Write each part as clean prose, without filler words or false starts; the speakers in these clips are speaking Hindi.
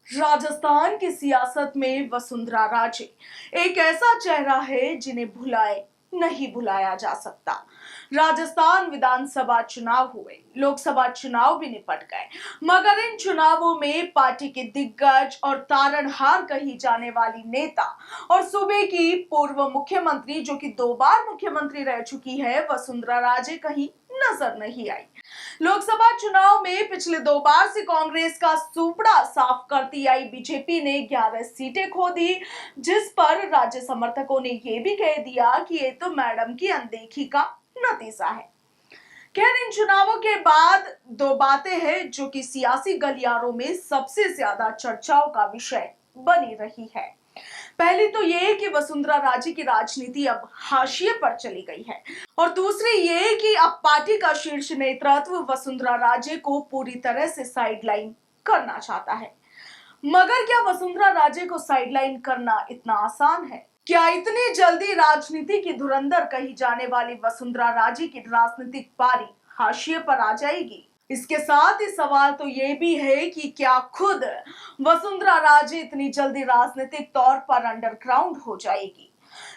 राजस्थान की सियासत में वसुंधरा राजे एक ऐसा चेहरा है जिन्हें भुलाए नहीं भुलाया जा सकता। राजस्थान विधानसभा चुनाव हुए, लोकसभा चुनाव भी निपट गए, मगर इन चुनावों में पार्टी के दिग्गज और तारणहार कही जाने वाली नेता और सूबे की पूर्व मुख्यमंत्री जो कि 2 बार मुख्यमंत्री रह चुकी है, वसुंधरा राजे कहीं नजर नहीं आई। लोकसभा चुनाव में पिछले 2 बार से कांग्रेस का सुपड़ा साफ करती आई बीजेपी ने 11 सीटें खो दी, जिस पर राज्य समर्थकों ने यह भी कह दिया कि ये तो मैडम की अनदेखी का नतीजा है। खैर, इन चुनावों के बाद 2 बातें हैं जो कि सियासी गलियारों में सबसे ज्यादा चर्चाओं का विषय बनी रही है। पहली तो ये कि वसुंधरा राजे की राजनीति अब हाशिए पर चली गई है, और दूसरी ये कि अब पार्टी का शीर्ष नेतृत्व वसुंधरा राजे को पूरी तरह से साइडलाइन करना चाहता है। मगर क्या वसुंधरा राजे को साइडलाइन करना इतना आसान है? क्या इतनी जल्दी राजनीति की धुरंधर कही जाने वाली वसुंधरा राजे की राजनीतिक पारी हाशिए पर आ जाएगी? इसके साथ ही सवाल तो ये भी है कि क्या खुद वसुंधरा राजे इतनी जल्दी राजनीतिक तौर पर अंडरग्राउंड हो जाएगी?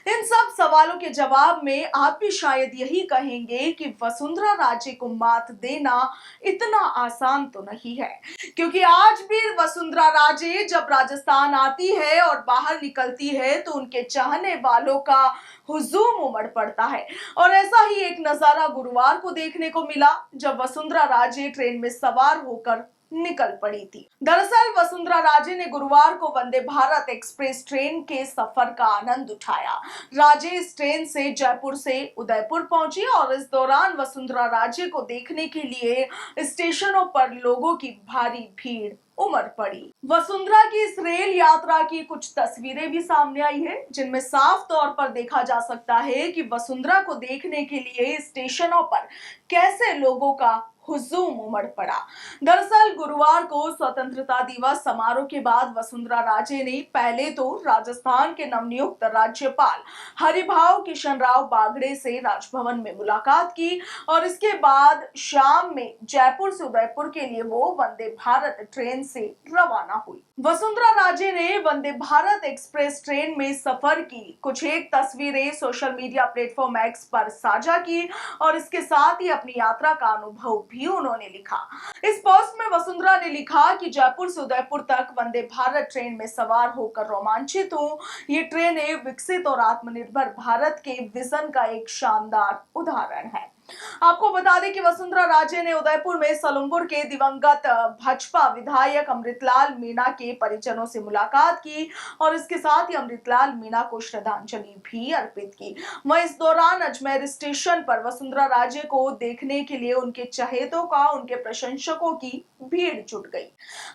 इन सब सवालों के जवाब में आप भी शायद यही कहेंगे कि वसुंधरा राजे को मात देना इतना आसान तो नहीं है, क्योंकि आज भी वसुंधरा राजे जब राजस्थान आती है और बाहर निकलती है तो उनके चाहने वालों का हुजूम उमड़ पड़ता है। और ऐसा ही एक नजारा गुरुवार को देखने को मिला जब वसुंधरा राजे ट्रेन में सवार होकर निकल पड़ी थी। दरअसल वसुंधरा राजे ने गुरुवार को वंदे भारत एक्सप्रेस ट्रेन के सफर का आनंद उठाया। राजे इस ट्रेन से जयपुर से उदयपुर पहुंची और इस दौरान वसुंधरा राजे को देखने के लिए स्टेशनों पर लोगों की भारी भीड़ उमड़ पड़ी। वसुंधरा की इस रेल यात्रा की कुछ तस्वीरें भी सामने आई है, जिनमें साफ तौर पर देखा जा सकता है कि वसुंधरा को देखने के लिए स्टेशनों पर कैसे लोगों का हुजूम उमड़ पड़ा। दरअसल गुरुवार को स्वतंत्रता दिवस समारोह के बाद वसुंधरा राजे ने पहले तो राजस्थान के नवनियुक्त राज्यपाल हरिभाऊ किशनराव बागड़े से राजभवन में मुलाकात की और इसके बाद शाम में जयपुर से उदयपुर के लिए वो वंदे भारत ट्रेन से रवाना हुई। वसुंधरा राजे ने वंदे भारत एक्सप्रेस ट्रेन में सफर की कुछ एक तस्वीरें सोशल मीडिया प्लेटफॉर्म एक्स पर साझा की और इसके साथ ही अपनी यात्रा का अनुभव भी उन्होंने लिखा। इस पोस्ट में वसुंधरा ने लिखा कि जयपुर से उदयपुर तक वंदे भारत ट्रेन में सवार होकर रोमांचित हूं। ये ट्रेन एक विकसित और आत्मनिर्भर भारत के विजन का एक शानदार उदाहरण है। आपको बता दें कि वसुंधरा राजे ने उदयपुर में सलुम्बुर के दिवंगत भाजपा विधायक अमृतलाल मीणा के परिजनों से मुलाकात की और इसके साथ ही अमृतलाल मीणा को श्रद्धांजलि भी अर्पित की। वहीं इस दौरान अजमेर स्टेशन पर वसुंधरा राजे को देखने के लिए उनके चहेतों का, उनके प्रशंसकों की भीड़ जुट गई।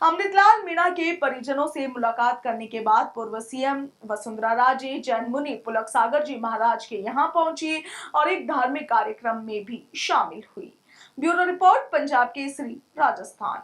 अमृतलाल मीणा के परिजनों से मुलाकात करने के बाद पूर्व सीएम वसुंधरा राजे जैन मुनि पुलक सागर जी महाराज के यहाँ पहुंची और एक धार्मिक कार्यक्रम में भी शामिल हुई। Bureau report, Punjab Kesari, Rajasthan.